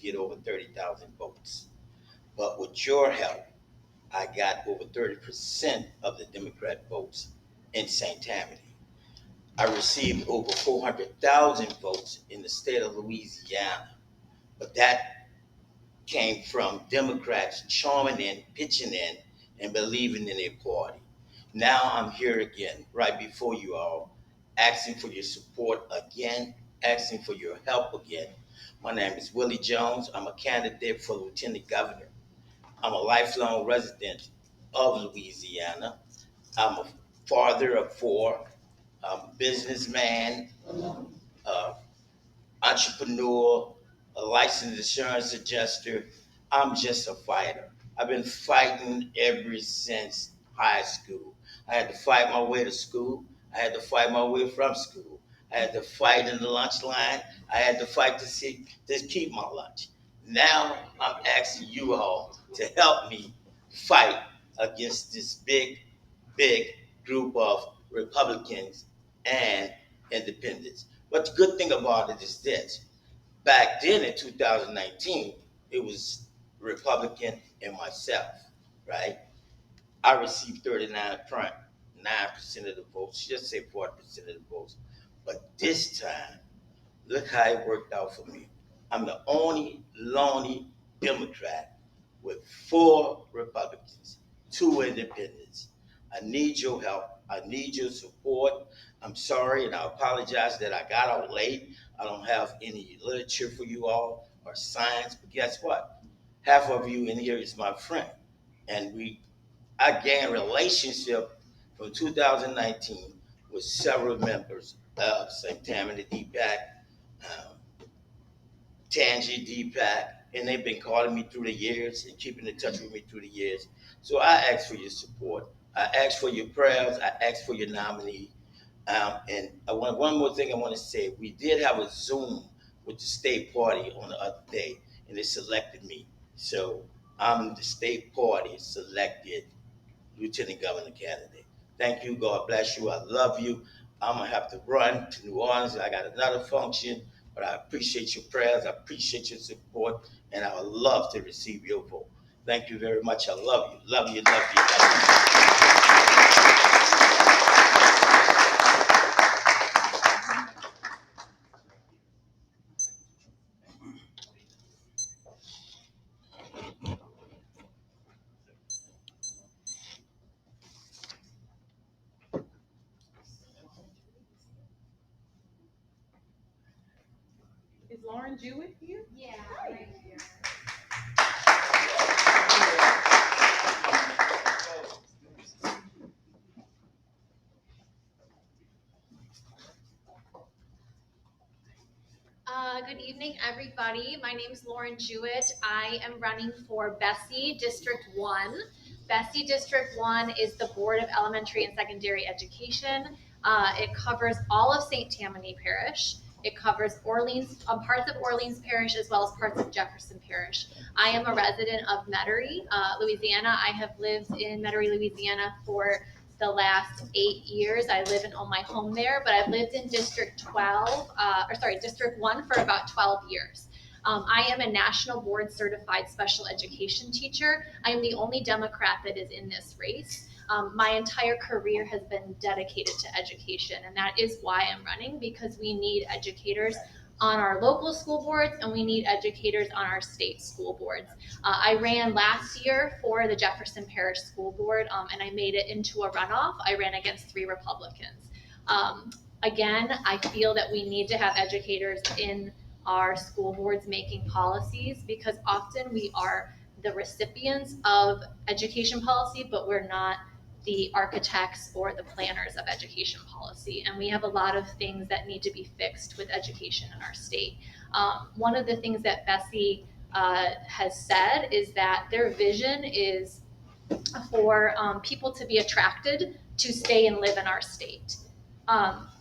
get over 30,000 votes. But with your help, I got over 30% of the Democrat votes in St. Tammany. I received over 400,000 votes in the state of Louisiana, but that came from Democrats chiming in, pitching in, and believing in their party. Now I'm here again, right before you all, asking for your support again, asking for your help again. My name is Willie Jones. I'm a candidate for Lieutenant Governor. I'm a lifelong resident of Louisiana. I'm a father of four. I'm a businessman, uh, entrepreneur, a licensed insurance adjuster. I'm just a fighter. I've been fighting ever since high school. I had to fight my way to school. I had to fight my way from school. I had to fight in the lunch line. I had to fight to keep my lunch. Now I'm asking you all to help me fight against this big group of Republicans and independents. But the good thing about it is this: back then in 2019, it was Republican and myself, right? I received 39.9% of the votes, just say 40% of the votes. But this time, look how it worked out for me. I'm the only lonely Democrat with four Republicans, two independents. I need your help. I need your support. I'm sorry and I apologize that I got out late. I don't have any literature for you all or science, but guess what? Half of you in here is my friend. And I gained relationship from 2019 with several members of St. Tammany DPEC, um, Tangi DPEC, and they've been calling me through the years and keeping in touch with me through the years. So I ask for your support. I ask for your prayers. I ask for your nominee. And one more thing I want to say. We did have a Zoom with the state party on the other day, and they selected me. So I'm the state party selected Lieutenant Governor candidate. Thank you. God bless you. I love you. I'm gonna have to run to New Orleans. I got another function, but I appreciate your prayers. I appreciate your support, and I would love to receive your vote. Thank you very much. I love you. Love you. Love you. Love you. Is Lauren Jewett here? Yeah, right here. Good evening, everybody. My name is Lauren Jewett. I am running for Bessie District 1. Bessie District 1 is the Board of Elementary and Secondary Education. It covers all of St. Tammany Parish. It covers Orleans, parts of Orleans Parish, as well as parts of Jefferson Parish. I am a resident of Metairie, Louisiana. I have lived in Metairie, Louisiana for the last 8 years. I live and own my home there, but I've lived in District 1 for about 12 years. I am a national board certified special education teacher. I am the only Democrat that is in this race. My entire career has been dedicated to education, and that is why I'm running, because we need educators on our local school boards and we need educators on our state school boards. I ran last year for the Jefferson Parish School Board, and I made it into a runoff. I ran against 3 Republicans. Again, I feel that we need to have educators in our school boards making policies, because often we are the recipients of education policy, but we're not the architects or the planners of education policy. And we have a lot of things that need to be fixed with education in our state. One of the things that Bessie has said is that their vision is for people to be attracted to stay and live in our state.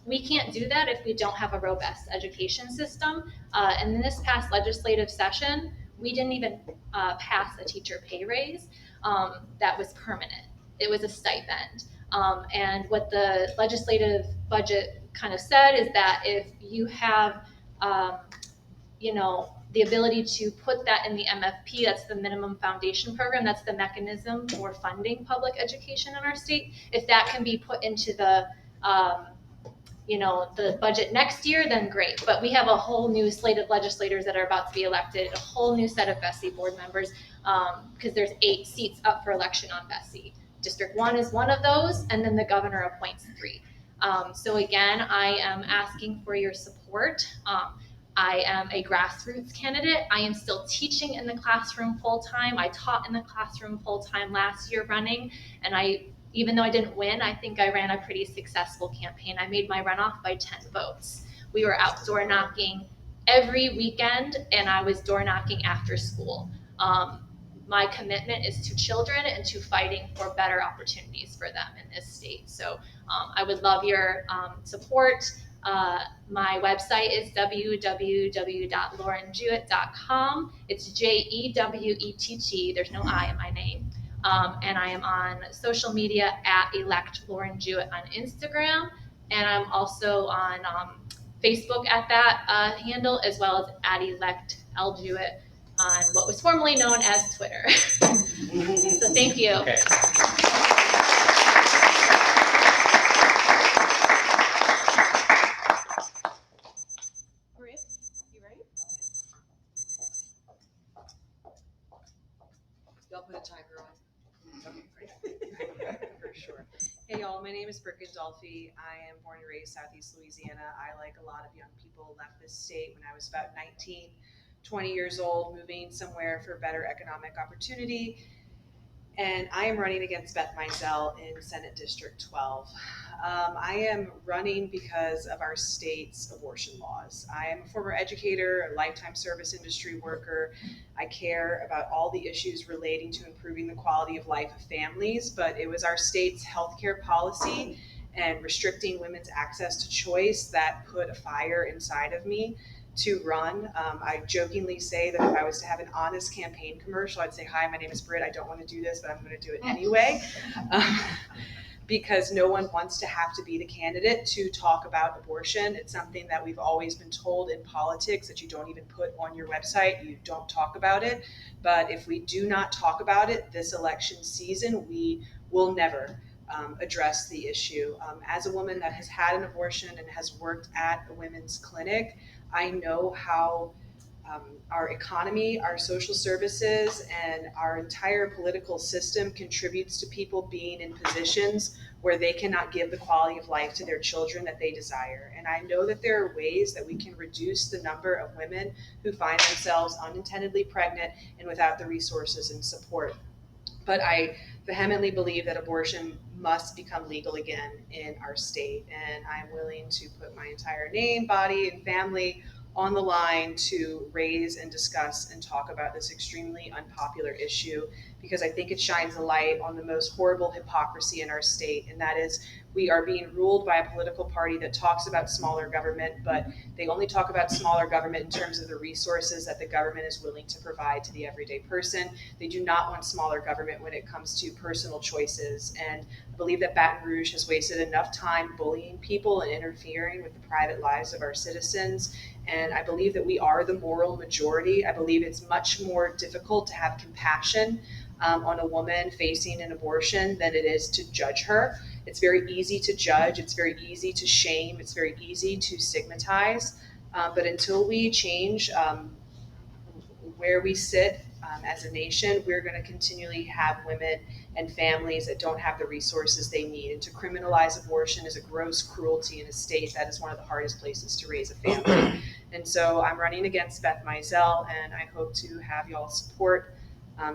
We can't do that if we don't have a robust education system. And in this past legislative session, we didn't even pass a teacher pay raise that was permanent. It was a stipend. And what the legislative budget kind of said is that if you have, the ability to put that in the MFP, that's the minimum foundation program, that's the mechanism for funding public education in our state. If that can be put into the the budget next year, then great. But we have a whole new slate of legislators that are about to be elected, a whole new set of BESI board members, because there's 8 seats up for election on BESI. District 1 is one of those, and then the governor appoints 3. So again, I am asking for your support. I am a grassroots candidate. I am still teaching in the classroom full-time. I taught in the classroom full-time last year running, and even though I didn't win, I think I ran a pretty successful campaign. I made my runoff by 10 votes. We were out door knocking every weekend, and I was door knocking after school. My commitment is to children and to fighting for better opportunities for them in this state. So I would love your support. My website is www.laurenjewett.com. It's JEWETT. There's no I in my name. And I am on social media at Elect Lauren Jewett on Instagram. And I'm also on Facebook at that handle, as well as at Elect L Jewett on what was formerly known as Twitter. So thank you. Okay. Britt, you ready? Y'all put a timer on. Okay, great. For sure. Hey y'all, my name is Britt Gandolfi. I am born and raised Southeast Louisiana. I, like a lot of young people, left this state when I was about 19, 20 years old, moving somewhere for better economic opportunity. And I am running against Beth Mizell in Senate District 12. I am running because of our state's abortion laws. I am a former educator, a lifetime service industry worker. I care about all the issues relating to improving the quality of life of families, but it was our state's healthcare policy and restricting women's access to choice that put a fire inside of me to run. I jokingly say that if I was to have an honest campaign commercial, I'd say, hi, my name is Britt. I don't want to do this, but I'm going to do it anyway. Because no one wants to have to be the candidate to talk about abortion. It's something that we've always been told in politics that you don't even put on your website. You don't talk about it. But if we do not talk about it this election season, we will never address the issue. As a woman that has had an abortion and has worked at a women's clinic, I know how our economy, our social services, and our entire political system contributes to people being in positions where they cannot give the quality of life to their children that they desire. And I know that there are ways that we can reduce the number of women who find themselves unintendedly pregnant and without the resources and support. But I vehemently believe that abortion must become legal again in our state. And I'm willing to put my entire name, body, and family on the line to raise and discuss and talk about this extremely unpopular issue, because I think it shines a light on the most horrible hypocrisy in our state, and that is we are being ruled by a political party that talks about smaller government, but they only talk about smaller government in terms of the resources that the government is willing to provide to the everyday person. They do not want smaller government when it comes to personal choices. And I believe that Baton Rouge has wasted enough time bullying people and interfering with the private lives of our citizens. And I believe that we are the moral majority. I believe it's much more difficult to have compassion on a woman facing an abortion than it is to judge her. It's very easy to judge. It's very easy to shame. It's very easy to stigmatize. But until we change where we sit as a nation, we're going to continually have women and families that don't have the resources they need. And to criminalize abortion is a gross cruelty in a state that is one of the hardest places to raise a family. And so I'm running against Beth Mizell, and I hope to have y'all's support.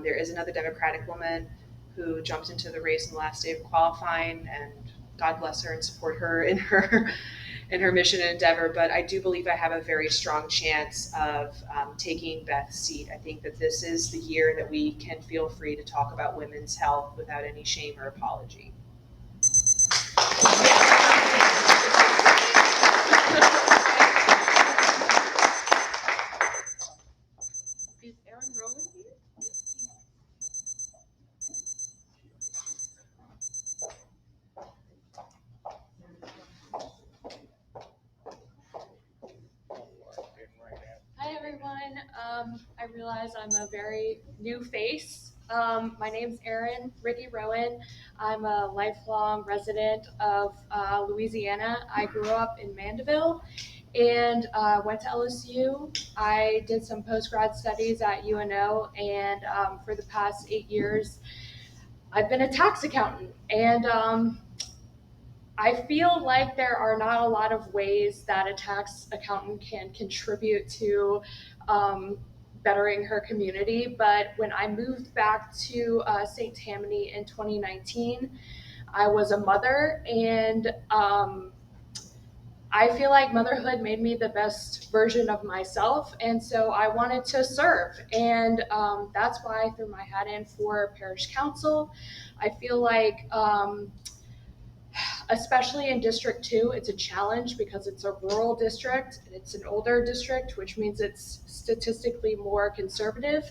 There is another Democratic woman who jumped into the race on the last day of qualifying, and God bless her and support her in her mission and endeavor. But I do believe I have a very strong chance of taking Beth's seat. I think that this is the year that we can feel free to talk about women's health without any shame or apology. Is Aaron Rowland here? Hi everyone. I realize I'm a very new face. My name's Ricky Rowan. I'm a lifelong resident of Louisiana. I grew up in Mandeville and went to LSU. I did some post-grad studies at UNO, and for the past 8 years, I've been a tax accountant. And I feel like there are not a lot of ways that a tax accountant can contribute to bettering her community. But when I moved back to St. Tammany in 2019, I was a mother, and I feel like motherhood made me the best version of myself. And so I wanted to serve. And that's why I threw my hat in for parish council. I feel like especially in District 2, it's a challenge because it's a rural district and it's an older district, which means it's statistically more conservative.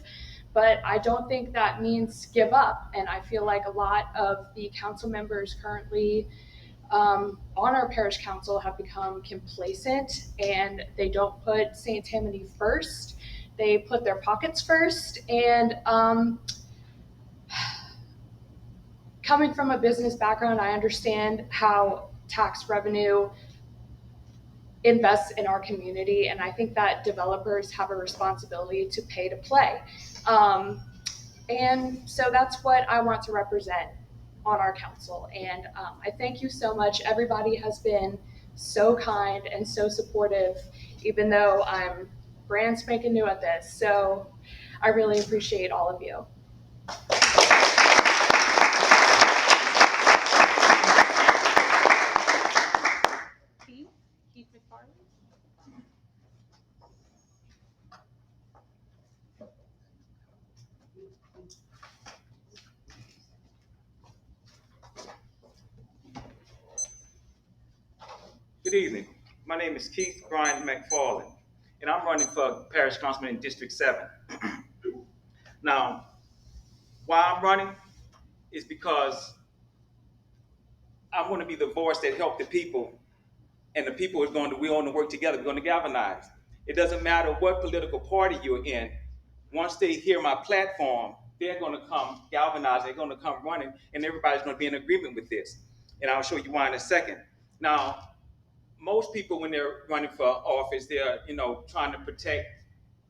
But I don't think that means give up. And I feel like a lot of the council members currently on our parish council have become complacent, and they don't put St. Tammany first. They put their pockets first. And coming from a business background, I understand how tax revenue invests in our community, and I think that developers have a responsibility to pay to play. And so that's what I want to represent on our council. And I thank you so much. Everybody has been so kind and so supportive, even though I'm brand spanking new at this. So I really appreciate all of you. Keith McFarland. Good evening. My name is Keith Brian McFarland, and I'm running for Parish Councilman in District 7. Now, why I'm running is because I want to be the voice that help the people, and the people we're going to work together. We're going to galvanize. It doesn't matter what political party you're in. Once they hear my platform, they're going to come galvanize. They're going to come running, and everybody's going to be in agreement with this. And I'll show you why in a second. Now, most people, when they're running for office, they're trying to protect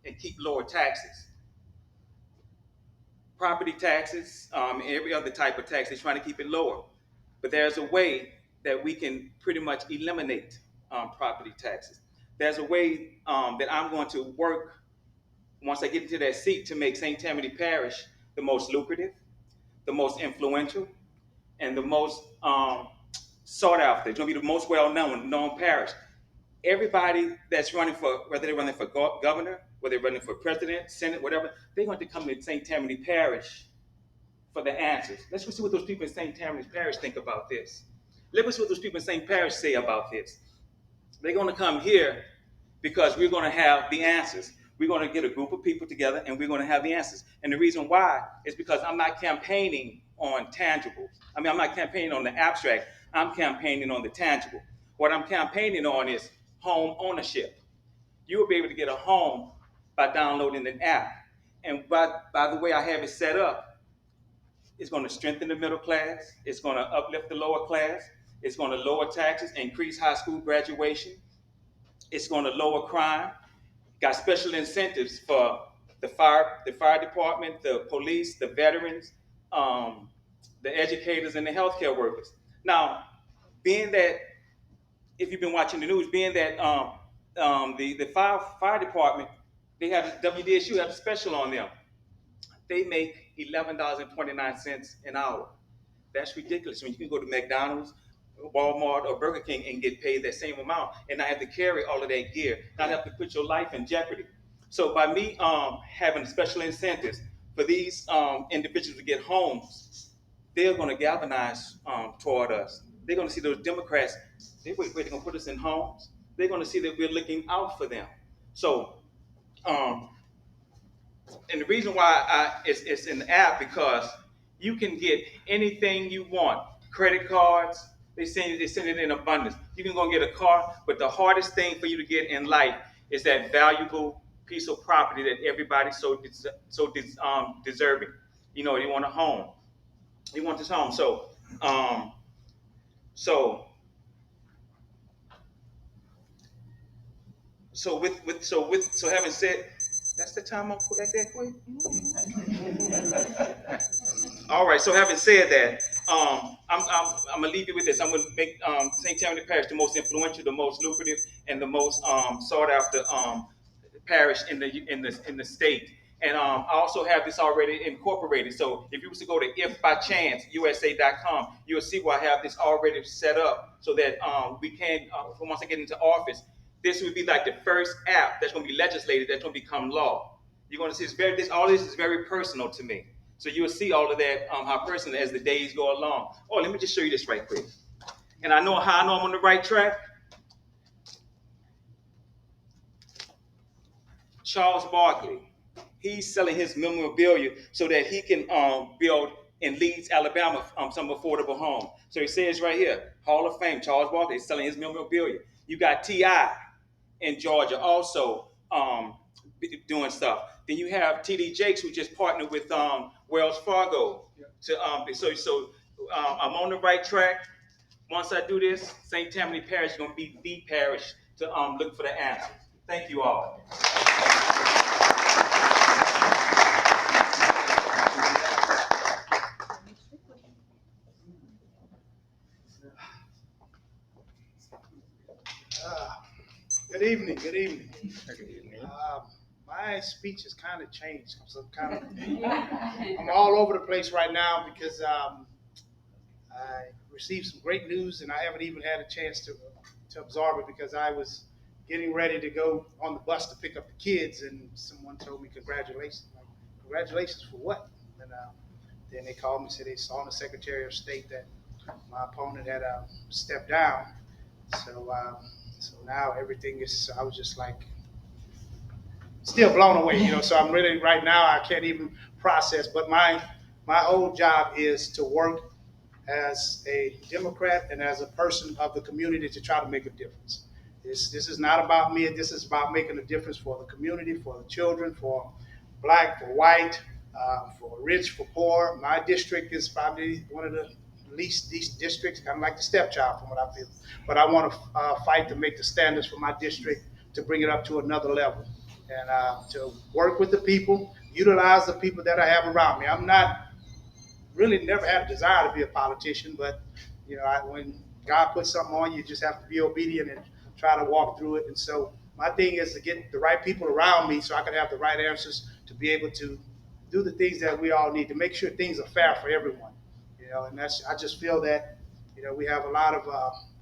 and keep lower taxes, property taxes, every other type of tax. They're trying to keep it lower. But there's a way that we can pretty much eliminate property taxes. There's a way that I'm going to work once I get into that seat to make St. Tammany Parish the most lucrative, the most influential, and the most sought after. It's going to be the most well-known parish. Everybody that's running for, whether they're running for governor, whether they're running for president, senate, whatever, they're going to come to St. Tammany Parish for the answers. Let's go see what those people in St. Tammany Parish think about this. Let's see what those people in St. Parish say about this. They're going to come here because we're going to have the answers. We're going to get a group of people together and we're going to have the answers. And the reason why is because I'm not campaigning on tangibles. I'm not campaigning on the abstract. I'm campaigning on the tangible. What I'm campaigning on is home ownership. You will be able to get a home by downloading an app. And by the way I have it set up, it's going to strengthen the middle class. It's going to uplift the lower class. It's going to lower taxes, increase high school graduation. It's going to lower crime. Got special incentives for the fire department, the police, the veterans, the educators, and the healthcare workers. Now, being that, if you've been watching the news, being that the fire department, they have WDSU have a special on them. They make $11.29 an hour. That's ridiculous. When you can go to McDonald's, Walmart, or Burger King and get paid that same amount and not have to carry all of that gear, not have to put your life in jeopardy. So by me having special incentives for these individuals to get homes, they're going to galvanize toward us. They're going to see those Democrats, they're going to put us in homes. They're going to see that we're looking out for them. So, and the reason why it's in the app, because you can get anything you want. Credit cards, they send it in abundance. You can go and get a car, but the hardest thing for you to get in life is that valuable piece of property that everybody deserving. You know, they want a home. They want this home. Um, so so having said, that's the time I'm like that quick. All right. So having said that, I'm gonna leave you with this. I'm gonna make St. Tammany Parish the most influential, the most lucrative, and the most sought after parish in the state. And I also have this already incorporated. So if you was to go to ifbychanceusa.com, you'll see where I have this already set up so that we can, once I get into office, this would be like the first app that's going to be legislated that's going to become law. You're going to see all this is very personal to me. So you'll see all of that, how personal as the days go along. Oh, let me just show you this right quick. And I know how I know I'm on the right track. Charles Barkley, he's selling his memorabilia so that he can build in Leeds, Alabama, some affordable home. So he says right here, Hall of Fame, Charles Barkley is selling his memorabilia. You got T.I. in Georgia also doing stuff. Then you have T.D. Jakes, who just partnered with Wells Fargo. To I'm on the right track. Once I do this, St. Tammany Parish is going to be the parish to look for the answers. Thank you all. Good evening. Good evening. My speech has kind of changed. I'm all over the place right now because I received some great news and I haven't even had a chance to absorb it because I was getting ready to go on the bus to pick up the kids and someone told me congratulations. Like, congratulations for what? And then they called me and said they saw in the Secretary of State that my opponent had stepped down. So now everything is, I was just like, still blown away, so I'm really, right now, I can't even process, but my whole job is to work as a Democrat and as a person of the community to try to make a difference. This is not about me, this is about making a difference for the community, for the children, for black, for white, for rich, for poor. My district is probably one of the least these districts, kind of like the stepchild from what I feel. But I want to fight to make the standards for my district to bring it up to another level and to work with the people, utilize the people that I have around me. I'm not really never had a desire to be a politician, but when God puts something on you, you just have to be obedient and try to walk through it. And so my thing is to get the right people around me so I can have the right answers to be able to do the things that we all need to make sure things are fair for everyone. And I just feel that we have a lot of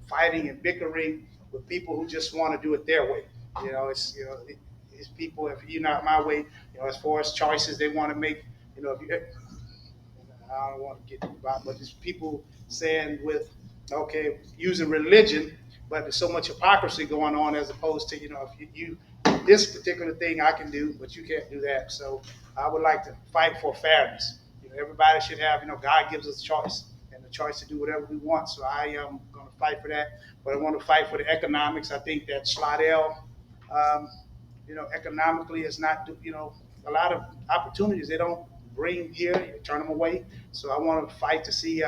fighting and bickering with people who just want to do it their way. It's people, if you're not my way, as far as choices they want to make, if you, I don't want to get about, but it's people saying okay, using religion, but there's so much hypocrisy going on as opposed to, if you this particular thing I can do, but you can't do that. So I would like to fight for fairness. Everybody should have, God gives us a choice and the choice to do whatever we want. So I am going to fight for that, but I want to fight for the economics. I think that Slidell, economically is not, a lot of opportunities they don't bring here, you turn them away. So I want to fight to see,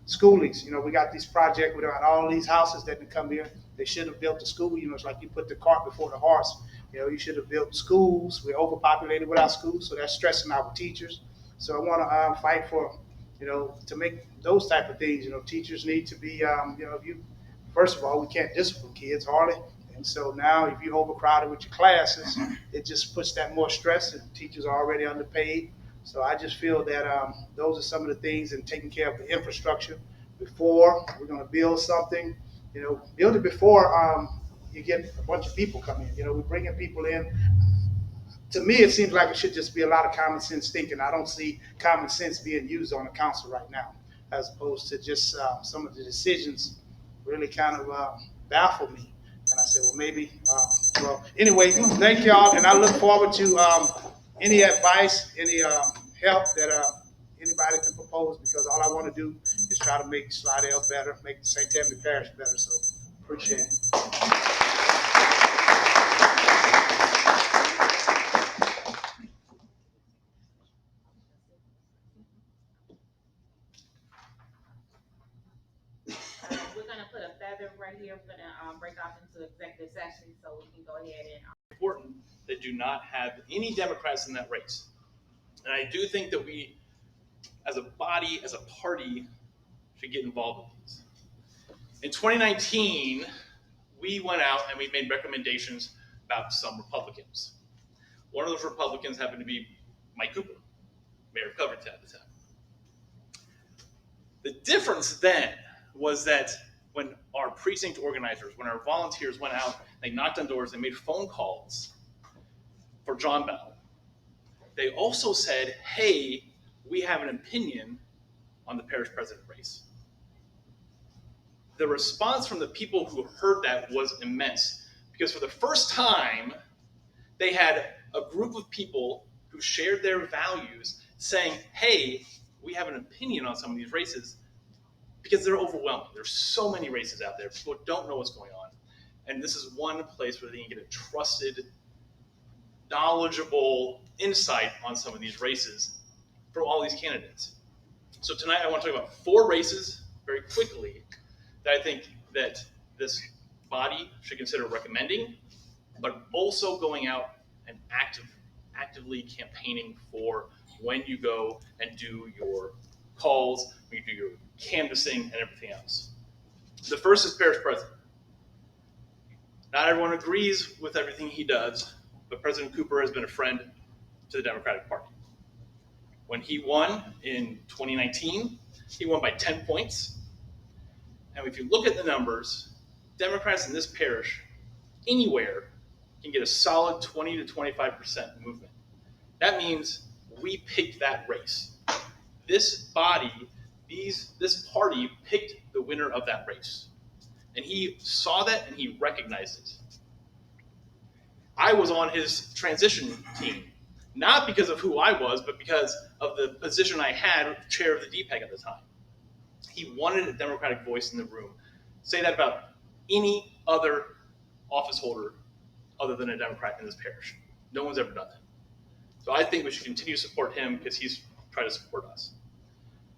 schoolings. We got these projects with all these houses that come here. They should have built a school. It's like you put the cart before the horse. You should have built schools. We're overpopulated with our schools, so that's stressing our teachers. So I want to fight for, to make those type of things. Teachers need to be, first of all, we can't discipline kids hardly. And so now if you're overcrowded with your classes, it just puts that more stress and teachers are already underpaid. So I just feel that those are some of the things and taking care of the infrastructure before we're going to build something, build it before you get a bunch of people come in. We're bringing people in. To me, it seems like it should just be a lot of common sense thinking. I don't see common sense being used on the council right now, as opposed to just some of the decisions really kind of baffle me. And I said, well, maybe, anyway, thank y'all. And I look forward to any advice, any help that anybody can propose, because all I want to do is try to make Slidell better, make St. Tammany Parish better. So appreciate it. right here. We're gonna break off into executive session so we can go ahead and. Important that do not have any Democrats in that race. And I do think that we, as a body, as a party, should get involved in these. In 2019, we went out and we made recommendations about some Republicans. One of those Republicans happened to be Mike Cooper, mayor of Covington at the time. The difference then was that when our precinct organizers, when our volunteers went out, they knocked on doors, they made phone calls for John Bell. They also said, hey, we have an opinion on the parish president race. The response from the people who heard that was immense, because for the first time, they had a group of people who shared their values saying, hey, we have an opinion on some of these races, because they're overwhelming. There's so many races out there. People don't know what's going on. And this is one place where they can get a trusted, knowledgeable insight on some of these races from all these candidates. So tonight I want to talk about 4 races very quickly that I think that this body should consider recommending, but also going out and actively campaigning for when you go and do your calls, when you do your canvassing and everything else. The first is parish president. Not everyone agrees with everything he does, but President Cooper has been a friend to the Democratic Party. When he won in 2019, he won by 10 points. And if you look at the numbers, Democrats in this parish, anywhere, can get a solid 20 to 25% movement. That means we picked that race. This body, this party picked the winner of that race. And he saw that and he recognized it. I was on his transition team, not because of who I was, but because of the position I had, chair of the DPEC at the time. He wanted a Democratic voice in the room. Say that about any other office holder other than a Democrat in this parish. No one's ever done that. So I think we should continue to support him because he's trying to support us.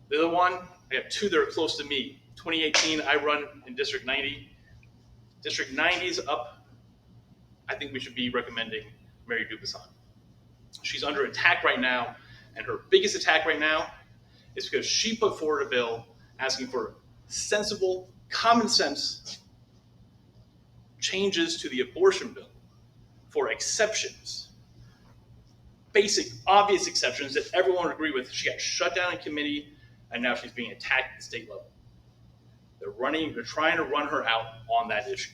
The other one, I have 2 that are close to me. 2018, I run in District 90. District 90 is up. I think we should be recommending Mary Dubuisson. She's under attack right now, and her biggest attack right now is because she put forward a bill asking for sensible, common sense changes to the abortion bill for exceptions. Basic, obvious exceptions that everyone would agree with. She got shut down in committee, and now she's being attacked at the state level. They're trying to run her out on that issue.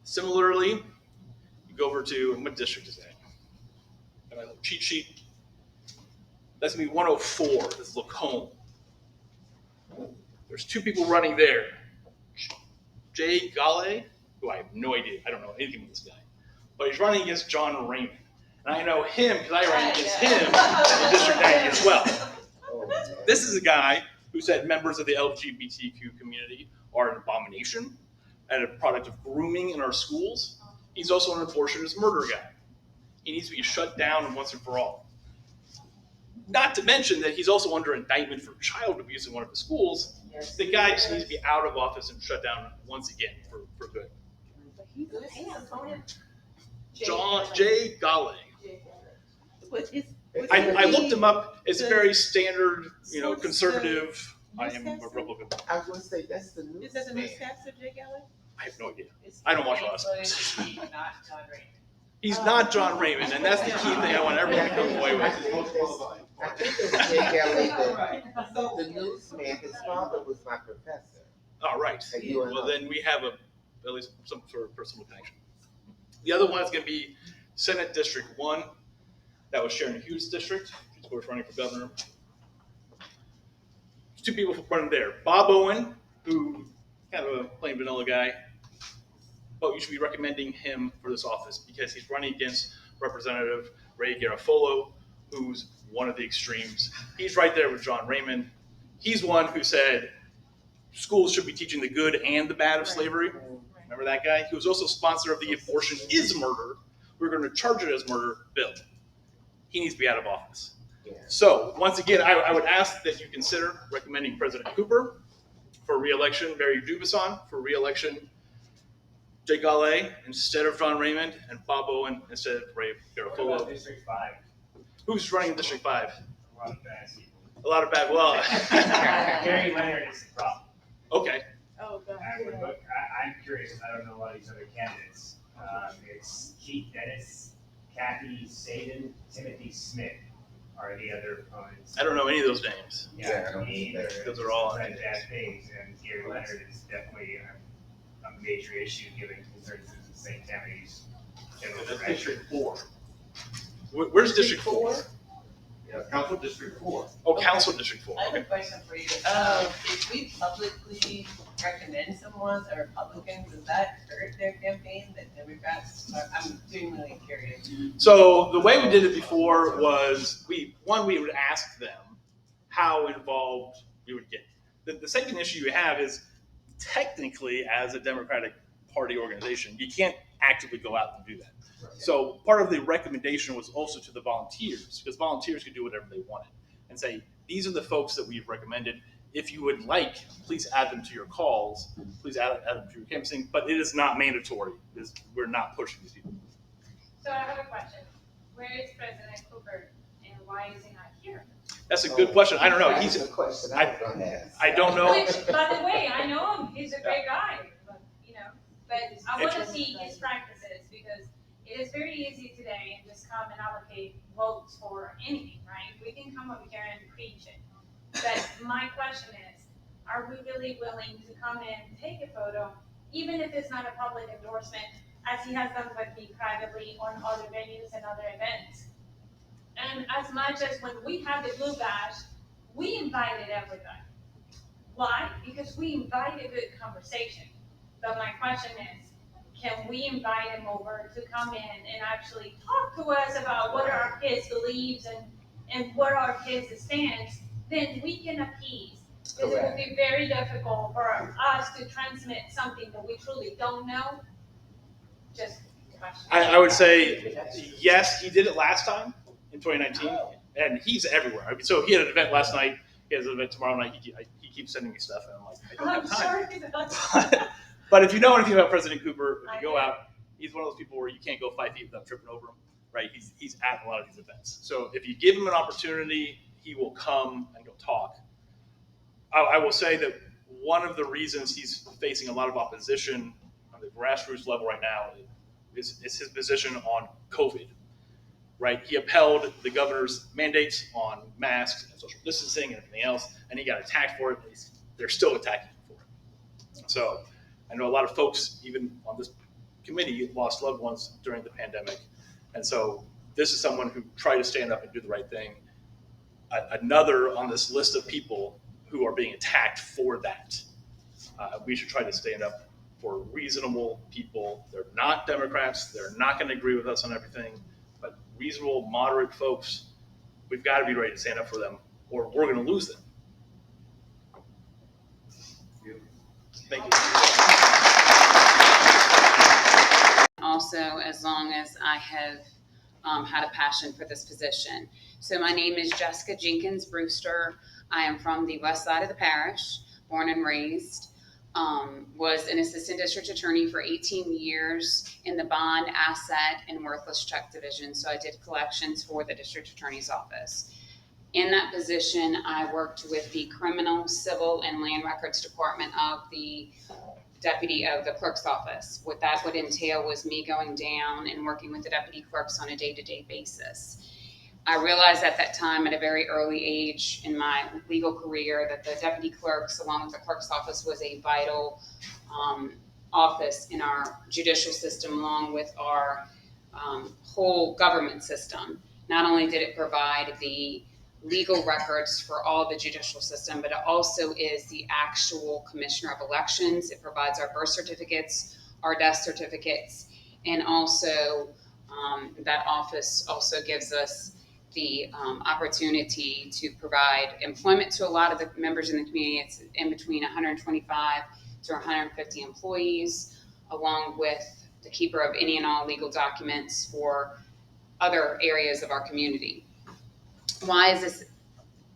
Similarly, you go over to, what district is that? Got my little cheat sheet. That's gonna be 104, this is Lacombe. There's 2 people running there. Jay Gale, who I have no idea, I don't know anything about this guy, but he's running against John Raymond. And I know him because I ran against him in District 90 as well. This is a guy who said members of the LGBTQ community are an abomination and a product of grooming in our schools. He's also an abortionist murder guy. He needs to be shut down once and for all. Not to mention that he's also under indictment for child abuse in one of the schools. The guy just needs to be out of office and shut down once again for good. Jay Gale. I looked him up. It's very standard, conservative. I am a Republican. I was going to say, that's the news. Is that the newscaster, Jay Galley? I have no idea. I don't watch a lot of sports. He's not John Raymond, and that's the key thing I want everyone to come away with. I think it's Jay Galley, the newsman. His father was my professor. All right. Well, then we have at least some sort of personal connection. The other one is going to be Senate District 1. That was Sharon Hughes' district. She's of course running for governor. There's 2 people running there. Bob Owen, who kind of a plain vanilla guy, but you should be recommending him for this office because he's running against Representative Ray Garofalo, who's one of the extremes. He's right there with John Raymond. He's one who said schools should be teaching the good and the bad of slavery. Remember that guy? He was also sponsor of the abortion is murder. We're going to charge it as murder bill. He needs to be out of office. Yeah. So once again, I would ask that you consider recommending President Cooper for re-election, Mary Dubuisson for re-election, Jay Galley instead of John Raymond, and Bob Owen instead of Ray Garofalo. District 5. Who's running in District 5? A lot of bad people. A lot of bad, well. Gary Leonard is the problem. Okay. Oh, God. I'm curious, I don't know a lot of these other candidates. It's Keith Dennis, Kathy Saden, Timothy Smith are the other opponents. I don't know any of those names. Yeah, me either. Those are all- Bad things, and Gary Leonard is definitely a major issue given concerns of St. Tammany's general That's direction. District 4. Where's District 4? Yeah, Council District 4. Oh, Council District 4. I have a Okay. question for you. If we publicly recommend someone, a Republican, does that hurt their campaign, that Democrats? I'm genuinely curious. So the way we did it before was we would ask them how involved we would get. The second issue you have is technically as a Democratic Party organization, you can't actively go out and do that. So part of the recommendation was also to the volunteers, because volunteers could do whatever they wanted and say, these are the folks that we've recommended. If you would like, please add them to your calls, please add them to your canvassing, but it is not mandatory. We're not pushing these people. So I have a question. Where is President Cooper and why is he not here? That's a good question. I don't know. That's the question I was gonna ask. I don't know. Which, by the way, I know him. He's a great guy, but, but I want to see his practices because it is very easy today and just come and allocate votes for anything, right? We can come over here and preach it. But my question is, are we really willing to come in, take a photo, even if it's not a public endorsement, as he has done with me privately on other venues and other events? And as much as when we had the Blue Bash, we invited everybody. Why? Because we invite a good conversation. But my question is, can we invite him over to come in and actually talk to us about what our kids' beliefs and what our kids' stands? Then we can appease. Because it would be very difficult for us to transmit something that we truly don't know. Just a question. I would say, yes, he did it last time in 2019, and he's everywhere. I mean, so he had an event last night, he has an event tomorrow night, he keeps sending me stuff, and I'm like, I don't have time. Sorry. But if you know anything about President Cooper, if you go out, he's one of those people where you can't go 5 feet without tripping over him, right? He's at a lot of these events. So if you give him an opportunity, he will come and go talk. I will say that one of the reasons he's facing a lot of opposition on the grassroots level right now is his position on COVID, right? He upheld the governor's mandates on masks and social distancing and everything else, and he got attacked for it, and they're still attacking him for it. So I know a lot of folks, even on this committee, lost loved ones during the pandemic. And so this is someone who tried to stand up and do the right thing. Another on this list of people who are being attacked for that. We should try to stand up for reasonable people. They're not Democrats. They're not going to agree with us on everything, but reasonable, moderate folks, we've got to be ready to stand up for them or we're going to lose them. Thank you. Also, as long as I have had a passion for this position. So my name is Jessica Jenkins Brewster. I am from the west side of the parish, born and raised. Was an assistant district attorney for 18 years in the bond, asset, and worthless check division. So I did collections for the district attorney's office. In that position, I worked with the criminal, civil, and land records department of the deputy of the clerk's office. What that would entail was me going down and working with the deputy clerks on a day-to-day basis. I realized at that time, at a very early age in my legal career, that the deputy clerks, along with the clerk's office, was a vital office in our judicial system, along with our whole government system. Not only did it provide the legal records for all the judicial system, but it also is the actual commissioner of elections. It provides our birth certificates, our death certificates, and also that office also gives us the opportunity to provide employment to a lot of the members in the community. It's in between 125 to 150 employees, along with the keeper of any and all legal documents for other areas of our community. Why is this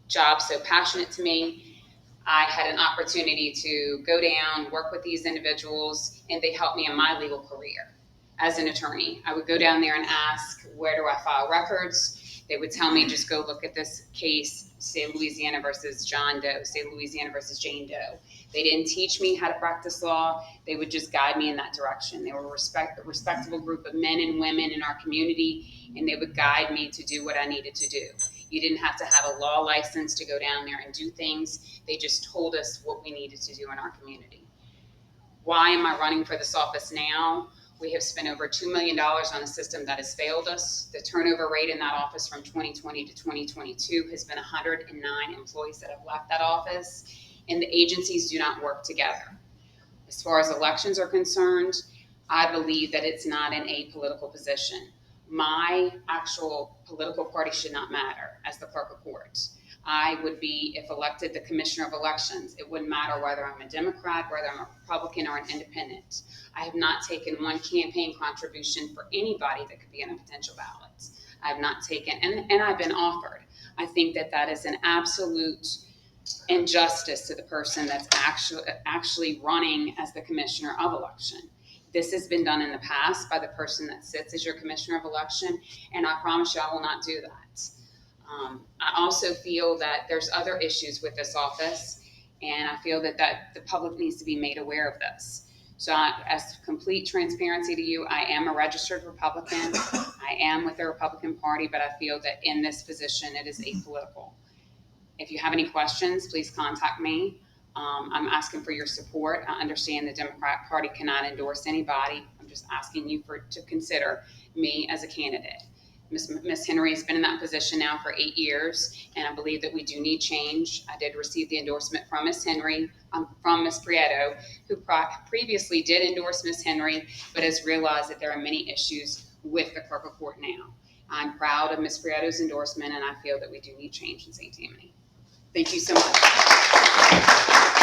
job so passionate to me? I had an opportunity to go down, work with these individuals, and they helped me in my legal career as an attorney. I would go down there and ask, where do I file records? They would tell me, just go look at this case, say Louisiana versus John Doe, say Louisiana versus Jane Doe. They didn't teach me how to practice law. They would just guide me in that direction. They were a respectable group of men and women in our community, and they would guide me to do what I needed to do. You didn't have to have a law license to go down there and do things. They just told us what we needed to do in our community. Why am I running for this office now? We have spent over $2 million on a system that has failed us. The turnover rate in that office from 2020 to 2022 has been 109 employees that have left that office, and the agencies do not work together. As far as elections are concerned, I believe that it's not an apolitical position. My actual political party should not matter as the clerk of courts. I would be, if elected, the commissioner of elections. It wouldn't matter whether I'm a Democrat, whether I'm a Republican or an independent. I have not taken one campaign contribution for anybody that could be on a potential ballot. I have not taken, and I've been offered. I think that that is an absolute injustice to the person that's actually running as the commissioner of election. This has been done in the past by the person that sits as your commissioner of election, and I promise you I will not do that. I also feel that there's other issues with this office, and I feel that the public needs to be made aware of this. So as complete transparency to you, I am a registered Republican. I am with the Republican Party, but I feel that in this position it is apolitical. If you have any questions, please contact me. I'm asking for your support. I understand the Democrat Party cannot endorse anybody. I'm just asking you to consider me as a candidate. Ms. Henry has been in that position now for 8 years, and I believe that we do need change. I did receive the endorsement from Ms. Henry, from Ms. Prieto, who previously did endorse Ms. Henry, but has realized that there are many issues with the clerk of court now. I'm proud of Ms. Prieto's endorsement, and I feel that we do need change in St. Tammany. Thank you so much.